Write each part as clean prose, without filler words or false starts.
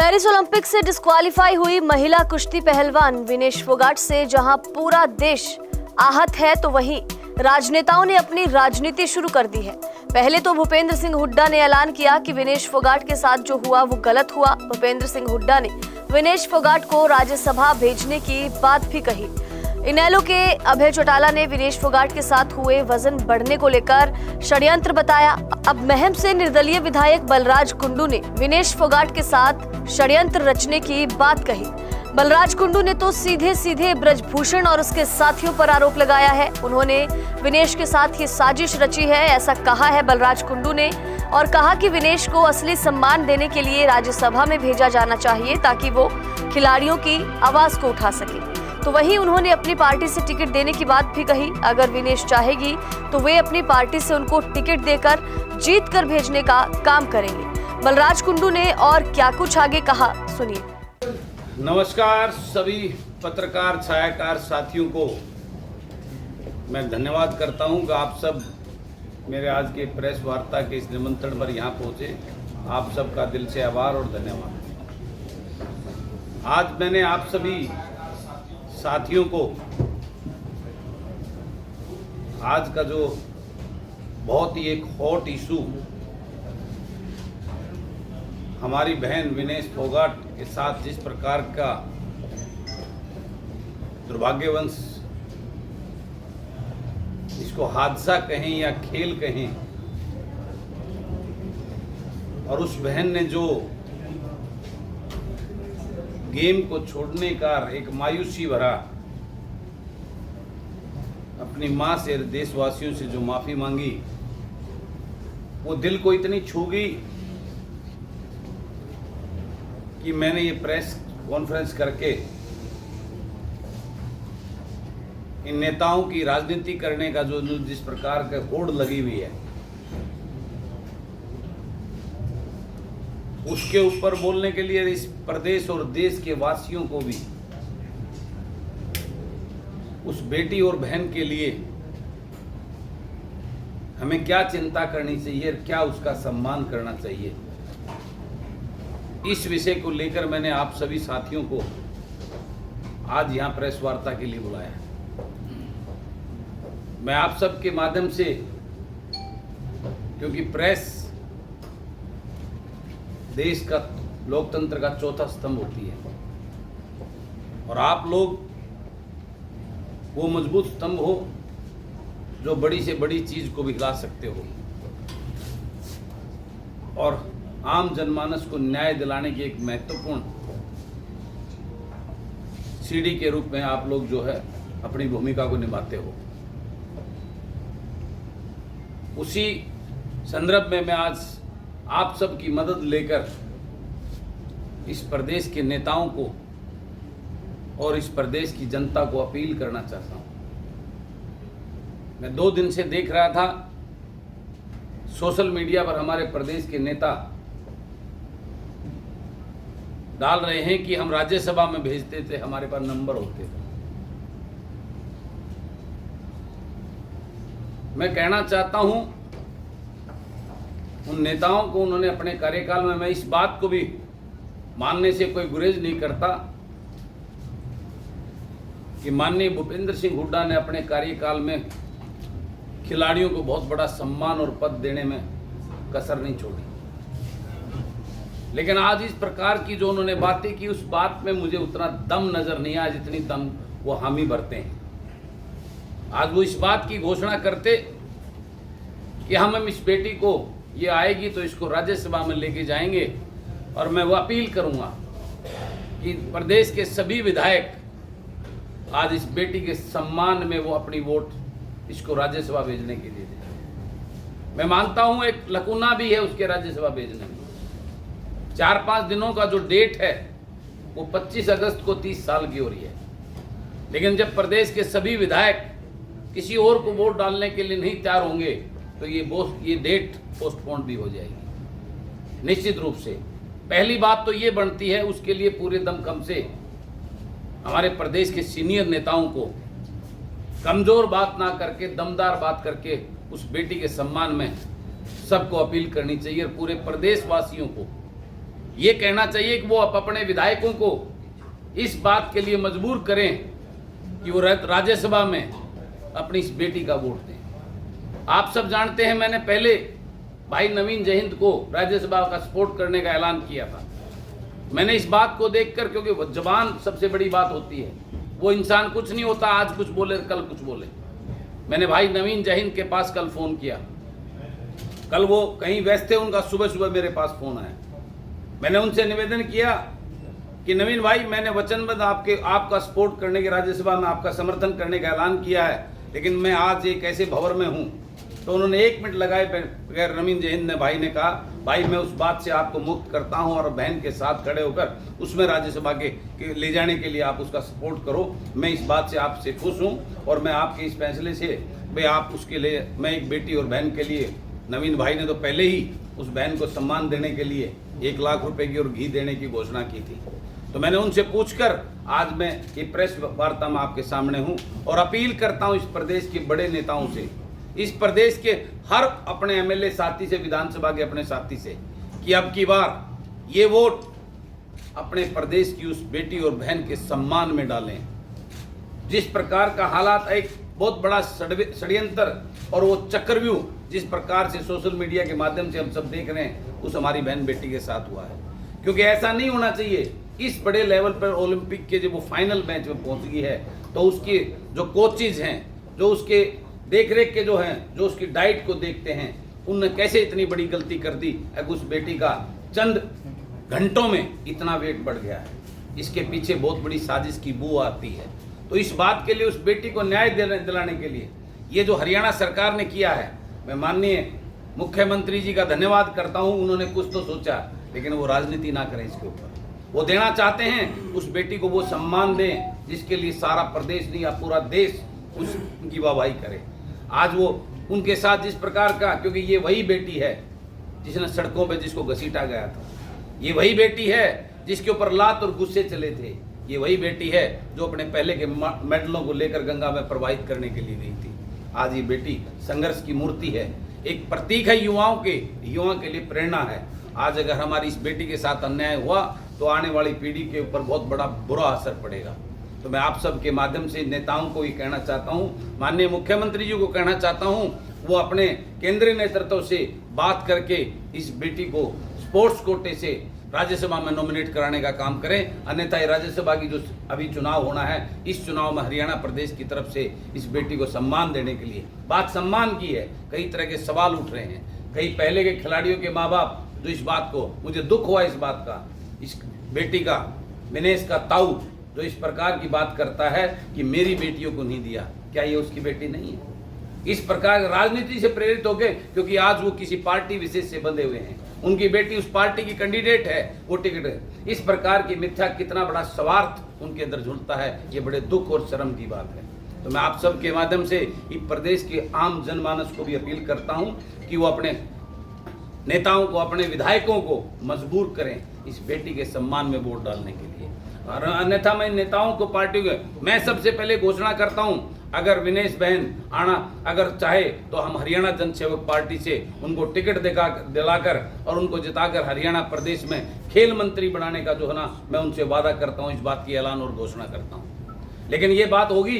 Paris Olympic से disqualify हुई महिला कुश्ती पहलवान विनेश फोगाट से जहां पूरा देश आहत है, तो वहीं राजनेताओं ने अपनी राजनीति शुरू कर दी है। पहले तो भूपेंद्र सिंह हुड्डा ने ऐलान किया कि विनेश फोगाट के साथ जो हुआ वो गलत हुआ। भूपेंद्र सिंह हुड्डा ने विनेश फोगाट को राज्यसभा भेजने की बात भी कही। इनेलो के अभय चौटाला ने विनेश फोगाट के साथ हुए वजन बढ़ने को लेकर षड्यंत्र बताया। अब महम से निर्दलीय विधायक बलराज कुंडू ने विनेश फोगाट के साथ षड्यंत्र रचने की बात कही। बलराज कुंडू ने तो सीधे सीधे ब्रजभूषण और उसके साथियों पर आरोप लगाया है। उन्होंने विनेश के साथ ये साजिश रची है, ऐसा कहा है बलराज कुंडू ने, और कहा कि विनेश को असली सम्मान देने के लिए राज्यसभा में भेजा जाना चाहिए ताकि वो खिलाड़ियों की आवाज को उठा सके। तो वहीं उन्होंने अपनी पार्टी से टिकट देने की बात भी कही। अगर विनेश चाहेगी तो वे अपनी पार्टी से उनको टिकट देकर जीत कर भेजने का काम करेंगे। बलराज कुंडू ने और क्या कुछ आगे कहा, सुनिए। नमस्कार सभी पत्रकार छायाकार साथियों को मैं धन्यवाद करता हूं कि आप सब मेरे आज के प्रेस वार्ता के इस निमंत्रण पर यहाँ पहुँचे। आप सबका दिल से आभार और धन्यवाद। आज मैंने आप सभी साथियों को आज का जो बहुत ही एक हॉट इशू हमारी बहन विनेश फोगाट के साथ जिस प्रकार का दुर्भाग्यवंश, इसको हादसा कहें या खेल कहें, और उस बहन ने जो गेम को छोड़ने का एक मायूसी भरा अपनी मां से, देशवासियों से जो माफी मांगी, वो दिल को इतनी छू गई कि मैंने ये प्रेस कॉन्फ्रेंस करके इन नेताओं की राजनीति करने का जो जिस प्रकार का होड़ लगी हुई है, उसके ऊपर बोलने के लिए इस प्रदेश और देश के वासियों को भी उस बेटी और बहन के लिए हमें क्या चिंता करनी चाहिए, क्या उसका सम्मान करना चाहिए, इस विषय को लेकर मैंने आप सभी साथियों को आज यहां प्रेस वार्ता के लिए बुलाया है। मैं आप सब के माध्यम से, क्योंकि प्रेस देश का लोकतंत्र का चौथा स्तंभ होती है और आप लोग वो मजबूत स्तंभ हो जो बड़ी से बड़ी चीज को भी ला सकते हो और आम जनमानस को न्याय दिलाने की एक महत्वपूर्ण सीढ़ी के रूप में आप लोग जो है अपनी भूमिका को निभाते हो। उसी संदर्भ में मैं आज आप सब की मदद लेकर इस प्रदेश के नेताओं को और इस प्रदेश की जनता को अपील करना चाहता हूं। मैं 2 दिन से देख रहा था सोशल मीडिया पर हमारे प्रदेश के नेता डाल रहे हैं कि हम राज्यसभा में भेजते थे, हमारे पास नंबर होते थे। मैं कहना चाहता हूं उन नेताओं को, उन्होंने अपने कार्यकाल में, मैं इस बात को भी मानने से कोई गुरेज नहीं करता कि माननीय भूपेंद्र सिंह हुड्डा ने अपने कार्यकाल में खिलाड़ियों को बहुत बड़ा सम्मान और पद देने में कसर नहीं छोड़ी। लेकिन आज इस प्रकार की जो उन्होंने बातें की, उस बात में मुझे उतना दम नजर नहीं आया जितनी दम वो हामी भरते हैं। आज वो इस बात की घोषणा करते कि हम इस बेटी को, ये आएगी तो इसको राज्यसभा में लेके जाएंगे, और मैं वो अपील करूंगा कि प्रदेश के सभी विधायक आज इस बेटी के सम्मान में वो अपनी वोट इसको राज्यसभा भेजने के लिए दें। मैं मानता हूं एक लकुना भी है उसके राज्यसभा भेजने में। 4-5 दिनों का जो डेट है वो 25 अगस्त को 30 साल की हो रही है, लेकिन जब प्रदेश के सभी विधायक किसी और को वोट डालने के लिए नहीं तैयार होंगे तो ये डेट पोस्टपोन भी हो जाएगी निश्चित रूप से। पहली बात तो ये बनती है, उसके लिए पूरे दमखम से हमारे प्रदेश के सीनियर नेताओं को कमजोर बात ना करके, दमदार बात करके उस बेटी के सम्मान में सबको अपील करनी चाहिए और पूरे प्रदेश वासियों को ये कहना चाहिए कि वो अपने विधायकों को इस बात के लिए मजबूर करें कि वो राज्यसभा में अपनी इस बेटी का वोट दें। आप सब जानते हैं, मैंने पहले भाई नवीन जयहिंद को राज्यसभा का सपोर्ट करने का ऐलान किया था। मैंने इस बात को देखकर, क्योंकि जबान सबसे बड़ी बात होती है, वो इंसान कुछ नहीं होता, आज कुछ बोले कल कुछ बोले। मैंने भाई नवीन जयहिंद के पास कल फ़ोन किया, कल वो कहीं व्यस्त थे, उनका सुबह सुबह मेरे पास फ़ोन आया। मैंने उनसे निवेदन किया कि नवीन भाई, मैंने वचनबद्ध आपका सपोर्ट करने के, राज्यसभा में आपका समर्थन करने का ऐलान किया है, लेकिन मैं आज एक ऐसे भंवर में हूँ। तो उन्होंने 1 मिनट लगाए बगैर नवीन जयहिंद ने भाई ने कहा, भाई मैं उस बात से आपको मुक्त करता हूं और बहन के साथ खड़े होकर उसमें राज्यसभा के ले जाने के लिए आप उसका सपोर्ट करो। मैं इस बात से आपसे खुश हूं और मैं आपके इस फैसले से, भाई आप उसके लिए, मैं एक बेटी और बहन के लिए, नवीन भाई ने तो पहले ही उस बहन को सम्मान देने के लिए 1 लाख रुपए की और घी देने की घोषणा की थी। तो मैंने उनसे पूछकर आज मैं ये प्रेस वार्ता में आपके सामने हूँ और अपील करता हूँ इस प्रदेश के बड़े नेताओं से, इस प्रदेश के हर अपने एमएलए साथी से, विधानसभा के अपने साथी से, कि अब की बार ये वोट अपने प्रदेश की उस बेटी और बहन के सम्मान में डालें। जिस प्रकार का हालात, एक बहुत बड़ा षड्यंत्र और वो चक्रव्यूह जिस प्रकार से सोशल मीडिया के माध्यम से हम सब देख रहे हैं, उस हमारी बहन बेटी के साथ हुआ है। क्योंकि ऐसा नहीं होना चाहिए। इस बड़े लेवल पर ओलंपिक के जब वो फाइनल मैच में पहुंच गई है, तो उसके जो कोचेज हैं, जो उसके देखरेख के जो हैं, जो उसकी डाइट को देखते हैं, उनने कैसे इतनी बड़ी गलती कर दी। अब उस बेटी का चंद घंटों में इतना वेट बढ़ गया है। इसके पीछे बहुत बड़ी साजिश की बू आती है। तो इस बात के लिए, उस बेटी को न्याय दिलाने के लिए ये जो हरियाणा सरकार ने किया है, मैं माननीय मुख्यमंत्री जी का धन्यवाद करता हूँ। उन्होंने कुछ तो सोचा, लेकिन वो राजनीति ना करें इसके ऊपर। वो देना चाहते हैं, उस बेटी को वो सम्मान दें जिसके लिए सारा प्रदेश नहीं, या पूरा देश उनकी वाहवाही करे। आज वो उनके साथ जिस प्रकार का, क्योंकि ये वही बेटी है जिसने सड़कों पे जिसको घसीटा गया था, ये वही बेटी है जिसके ऊपर लात और गुस्से चले थे, ये वही बेटी है जो अपने पहले के मेडलों को लेकर गंगा में प्रवाहित करने के लिए गई थी। आज ये बेटी संघर्ष की मूर्ति है, एक प्रतीक है, युवाओं के लिए प्रेरणा है। आज अगर हमारी इस बेटी के साथ अन्याय हुआ तो आने वाली पीढ़ी के ऊपर बहुत बड़ा बुरा असर पड़ेगा। तो मैं आप सब के माध्यम से नेताओं को ये कहना चाहता हूँ, माननीय मुख्यमंत्री जी को कहना चाहता हूँ, वो अपने केंद्रीय नेतृत्व से बात करके इस बेटी को स्पोर्ट्स कोटे से राज्यसभा में नॉमिनेट कराने का काम करें। अन्यथा ये राज्यसभा की जो अभी चुनाव होना है, इस चुनाव में हरियाणा प्रदेश की तरफ से इस बेटी को सम्मान देने के लिए, बात सम्मान की है, कई तरह के सवाल उठ रहे हैं। कई पहले के खिलाड़ियों के माँ बाप जो इस बात को, मुझे दुख हुआ इस बात का, इस बेटी का, विनेश का ताऊ जो इस प्रकार की बात करता है कि मेरी बेटियों को नहीं दिया, क्या ये उसकी बेटी नहीं है? इस प्रकार राजनीति से प्रेरित होकर, क्योंकि आज वो किसी पार्टी विशेष से बंधे हुए हैं, उनकी बेटी उस पार्टी की कैंडिडेट है, वो टिकट है, इस प्रकार की मिथ्या, कितना बड़ा स्वार्थ उनके अंदर झूलता है, ये बड़े दुख और शर्म की बात है। तो मैं आप सब के माध्यम से इस प्रदेश के आम जनमानस को भी अपील करता हूँ कि वो अपने नेताओं को, अपने विधायकों को मजबूर करें इस बेटी के सम्मान में वोट डालने के लिए। और अन्यथा मैं नेताओं को, पार्टियों को, मैं सबसे पहले घोषणा करता हूं, अगर विनेश बहन आना अगर चाहे तो हम हरियाणा जनसेवक पार्टी से उनको टिकट दिलाकर और उनको जिताकर हरियाणा प्रदेश में खेल मंत्री बनाने का जो है ना, मैं उनसे वादा करता हूं, इस बात की ऐलान और घोषणा करता हूं। लेकिन ये बात होगी,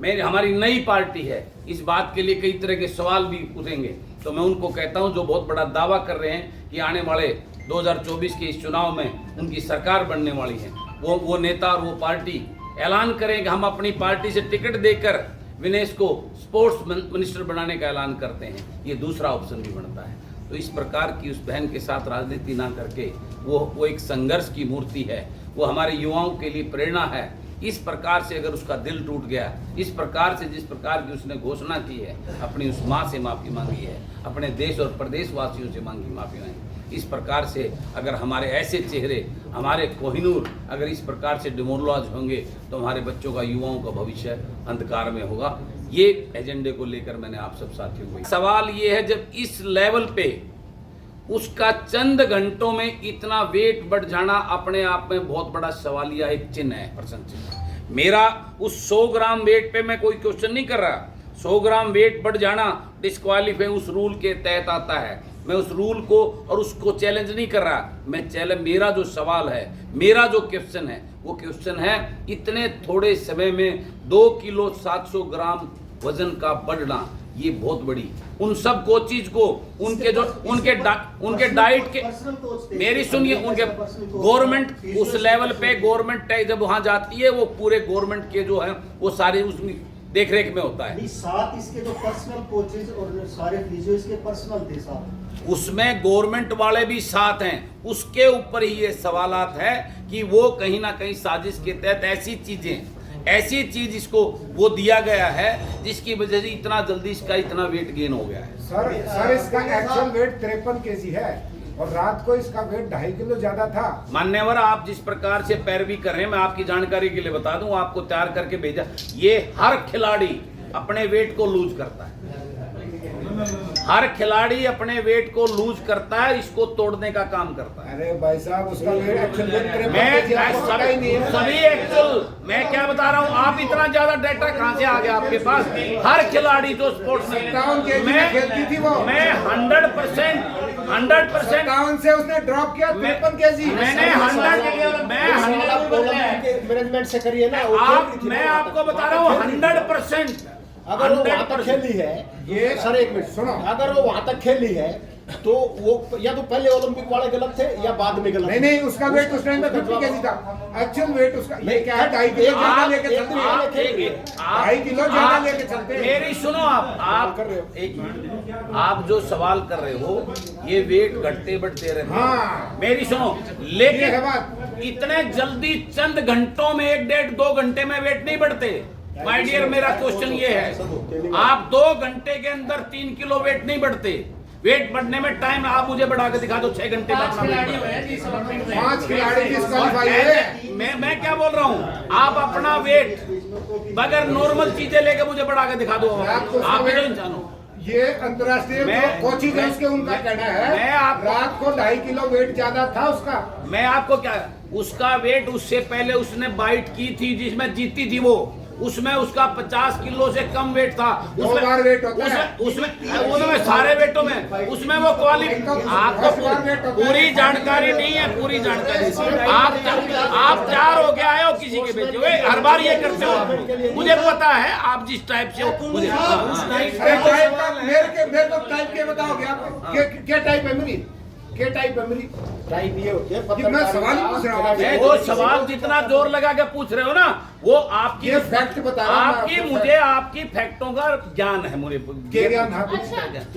मैं हमारी नई पार्टी है, इस बात के लिए कई तरह के सवाल भी उठेंगे। तो मैं उनको कहता हूं, जो बहुत बड़ा दावा कर रहे हैं कि आने वाले 2024 के इस चुनाव में उनकी सरकार बनने वाली है, वो नेता और वो पार्टी ऐलान करें कि हम अपनी पार्टी से टिकट देकर विनेश को स्पोर्ट्स मिनिस्टर बनाने का ऐलान करते हैं। ये दूसरा ऑप्शन भी बनता है। तो इस प्रकार की उस बहन के साथ राजनीति ना करके, वो एक संघर्ष की मूर्ति है, वो हमारे युवाओं के लिए प्रेरणा है। इस प्रकार से अगर उसका दिल टूट गया, इस प्रकार से जिस प्रकार की उसने घोषणा की है, अपनी उस माँ से माफ़ी मांगी है, अपने देश और प्रदेशवासियों से मांगी माफ़ी मांगी, इस प्रकार से अगर हमारे ऐसे चेहरे, हमारे कोहिनूर अगर इस प्रकार से डिमोरलाइज होंगे तो हमारे बच्चों का, युवाओं का भविष्य अंधकार में होगा। ये एजेंडे को लेकर मैंने आप सब साथियों को, सवाल ये है, जब इस लेवल पे उसका चंद घंटों में इतना वेट बढ़ जाना अपने आप में बहुत बड़ा सवालिया एक चिन्ह है, प्रश्न चिन्ह। मेरा उस 100 ग्राम वेट पे मैं कोई क्वेश्चन नहीं कर रहा। 100 ग्राम वेट बढ़ जाना डिस्क्वालीफाई उस रूल के तहत आता है। मैं उस रूल को और उसको चैलेंज नहीं कर रहा। मैं चैलेंज, मेरा जो सवाल है, मेरा जो क्वेश्चन है, वो क्वेश्चन है इतने थोड़े समय में 2 किलो 700 ग्राम वजन का बढ़ना, ये बहुत बड़ी, उन सब कोचिज को उनके जो उनके डाइट के, मेरी सुनिए, उनके गवर्नमेंट उस लेवल पे गवर्नमेंट टैक्स जब वहां जाती है, वो पूरे गवर्नमेंट के जो है वो सारे उसमें देख रेख में होता है। साथ इसके जो पर्सनल कोचेज और सारे फिजियो इसके पर्सनल थे साथ, उसमें गवर्नमेंट वाले भी साथ हैं। उसके ऊपर ही ये सवालात है कि वो कहीं ना कहीं साजिश के तहत ऐसी चीज इसको वो दिया गया है जिसकी वजह से इतना जल्दी इसका इतना वेट गेन हो गया है। सर इसका एक्चुअल वेट 53 केजी है और रात को इसका वेट 2.5 किलो ज्यादा था। मान्यवर, आप जिस प्रकार से पैरवी कर रहे हैं, मैं आपकी जानकारी के लिए बता दूं, आपको तैयार करके भेजा, ये हर खिलाड़ी अपने वेट को लूज करता है, हर खिलाड़ी अपने वेट को लूज करता है, इसको तोड़ने का काम करता है। अरे भाई साहब, उसका वेट एक्चुअल वेट 53 मैं केजी आपको पता ही नहीं है। सभी एक्चुअल, मैं क्या बता रहा हूँ, आप इतना ज्यादा डाटा कहां से आ गया आपके पास? हर खिलाड़ी जो स्पोर्ट्स में 57 केजी में खेलती थी वो, मैं 100% 57 से उसने ड्रॉप किया 53 केजी। मैंने 100 मैनेजमेंट से करिए ना। मैं आपको बता रहा हूँ 100%। अगर वो वहां तक खेली है, ये सर एक मिनट सुनो, अगर वो वहां तक खेली है तो वो या तो पहले ओलंपिक वाले गलत थे या बाद में गलत। नहीं, उसका वेट उस टाइम में 50 केजी था। एक्चुअल वेट उसका ये क्या है, 2.5 किलो ज्यादा लेके चलते हैं, 2.5 किलो ज्यादा लेके चलते हैं। मेरी सुनो, आप एक मिनट, आप जो सवाल कर रहे हो ये वेट घटते बढ़ते रहे। हाँ, मेरी सुनो, ये है लेकिन बात। इतने जल्दी चंद घंटों में 1-1.5-2 घंटे में वेट नहीं बढ़ते। माय डियर, मेरा क्वेश्चन ये है, आप 2 घंटे के अंदर 3 किलो वेट नहीं बढ़ते। वेट बढ़ने में टाइम, आप मुझे बढ़ा के दिखा दो 6 घंटे में। 5 खिलाड़ी डिस्क्वालीफाई है। मैं क्या बोल रहा हूँ, आप अपना वेट बगैर नॉर्मल चीजें लेके मुझे बढ़ा के दिखा दो। आप भी तो जानो, ये अंतर्राष्ट्रीय कोचिंग है उसके, उनका कहना है मैं आपको, रात को 2.5 किलो वेट ज्यादा था उसका। मैं आपको क्या, उसका वेट उससे पहले उसने बाइट की थी जिसमें जीती थी वो, उसमें उसका 50 किलो से कम वेट था। उसमें वेट होता है, उसमें सारे वेटों में उसमें वो आपको पूरी जानकारी नहीं है, पूरी जानकारी। आप 4 हो के आए हो किसी के बेटे हुए, हर बार ये करते हो। मुझे पता है आप जिस टाइप से हो, मुझे मेरे को टाइप के बताओगे आप, क्या टाइप है मेरी, क्या टाइप है मेरी? टाइप ये होती है, मैं सवाल ही पूछ रहा हूँ। वो सवाल जितना जोर लगा के पूछ रहे हो ना, वो आपकी ये फैक्ट बता रहा हूं आपकी मैं, मुझे आपकी फैक्टों का ज्ञान है। मुझे क्या ज्ञान है?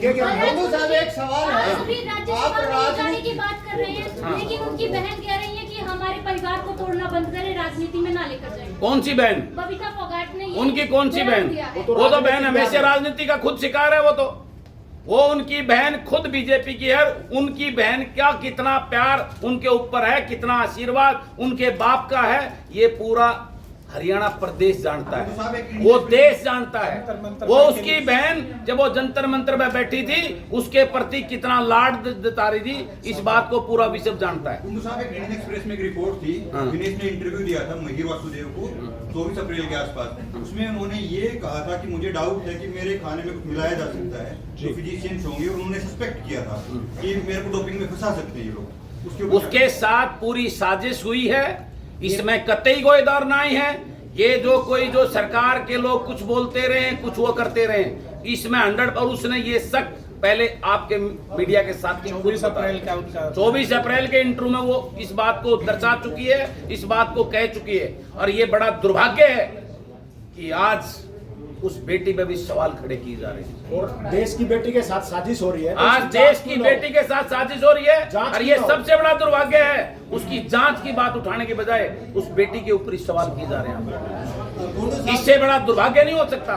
क्या ज्ञान है? मोदी साहब एक सवाल है, आज भी राज्यसभा में जाने की बात कर रहे हैं, लेकिन उनकी बहन कह रही है कि हमारे परिवार को तोड़ना बंद करें, राजनीति में ना लेकर जाए। कौन सी बहन? बबीता फोगाट ने उनकी कौन सी बहन? वो तो बहन हमेशा राजनीति का खुद शिकार है। वो उनकी बहन खुद बीजेपी की है। उनकी बहन का कितना प्यार उनके ऊपर है, कितना आशीर्वाद उनके बाप का है, ये पूरा हरियाणा प्रदेश जानता है, वो देश जानता है। वो उसकी बहन जब वो जंतर मंतर में बैठी थी, उसके प्रति कितना लाड जता रही थी, इस बात को पूरा विश्व जानता है। कुंडू साहब, एक इंडियन एक्सप्रेस में एक रिपोर्ट थी, दिनेश ने इंटरव्यू दिया था महिर वासुदेव को 24 अप्रैल के आसपास। उसमें उन्होंने ये कहा था कि मुझे डाउट है कि मेरे खाने में कुछ मिलाया जा सकता है, जो फिजिशियंस होंगे, और उन्होंने सस्पेक्ट किया था कि मेरे को डोपिंग में फंसा सकते हैं ये लोग। उसके साथ पूरी साजिश हुई है, इसमें कतई कोई दौर नहीं है। ये जो सरकार के लोग कुछ बोलते रहे, कुछ वो करते रहे, इसमें 100, और उसने ये शक पहले आपके मीडिया के साथ 24 अप्रैल के इंटरव्यू में वो इस बात को दर्शा चुकी है, इस बात को कह चुकी है। और ये बड़ा दुर्भाग्य है कि आज उस बेटी पे भी सवाल खड़े किए जा रहे हैं, और देश की बेटी के साथ साजिश हो रही है। आज देश की बेटी के साथ साजिश हो रही है, और ये सबसे बड़ा दुर्भाग्य है। उसकी जांच की बात उठाने के बजाय उस बेटी के ऊपर सवाल किए जा रहे हैं। इससे बड़ा दुर्भाग्य नहीं हो सकता।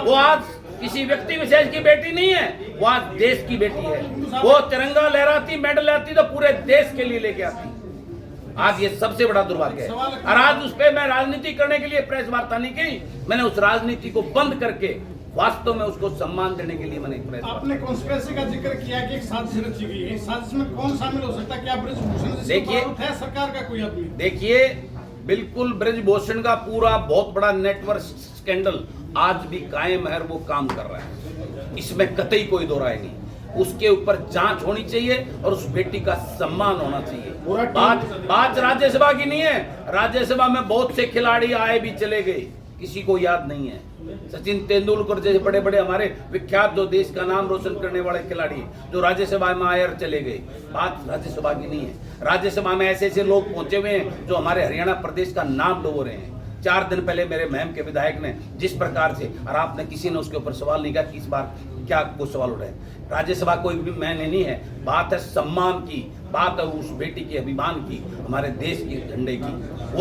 वो आज किसी व्यक्ति विशेष की बेटी नहीं है, वो आज देश की बेटी है। वो तिरंगा लहराती, मेडल लाती तो पूरे देश के लिए लेके आती। आज ये सबसे बड़ा दुर्भाग्य है। और आज उस पर मैं राजनीति करने के लिए प्रेस वार्ता नहीं की, मैंने उस राजनीति को बंद करके वास्तव में उसको सम्मान देने के लिए मैंने प्रेस। आपने कॉन्स्पिरेसी का जिक्र किया कि एक साजिश रची गई है, साजिश में कौन शामिल हो सकता है? क्या ब्रिजभूषण देखिए, है सरकार का कोई आदमी? देखिए, बिल्कुल ब्रिजभूषण का पूरा बहुत बड़ा नेटवर्क स्कैंडल आज भी कायम है, वो काम कर रहा है, इसमें कतई कोई दो राय नहीं। उसके ऊपर जांच होनी चाहिए और उस बेटी का सम्मान होना चाहिए। पूरा टीम- बात राज्यसभा की नहीं है। राज्यसभा में बहुत से खिलाड़ी आए भी चले गए, किसी को याद नहीं है। सचिन तेंदुलकर जैसे बड़े बड़े हमारे विख्यात जो देश का नाम रोशन करने वाले खिलाड़ी जो राज्यसभा में आए और चले गए, बात राज्यसभा की नहीं है। राज्यसभा में ऐसे ऐसे लोग पहुंचे हुए हैं जो हमारे हरियाणा प्रदेश का नाम डुबो रहे हैं। 4 दिन पहले मेरे महम के विधायक ने जिस प्रकार से, और आपने किसी ने उसके ऊपर सवाल नहीं किया कि इस बार क्या कोई सवाल उठाए। राज्यसभा कोई भी मैंने नहीं है, बात है सम्मान की, बात है उस बेटी के अभिमान की, हमारे देश के झंडे की।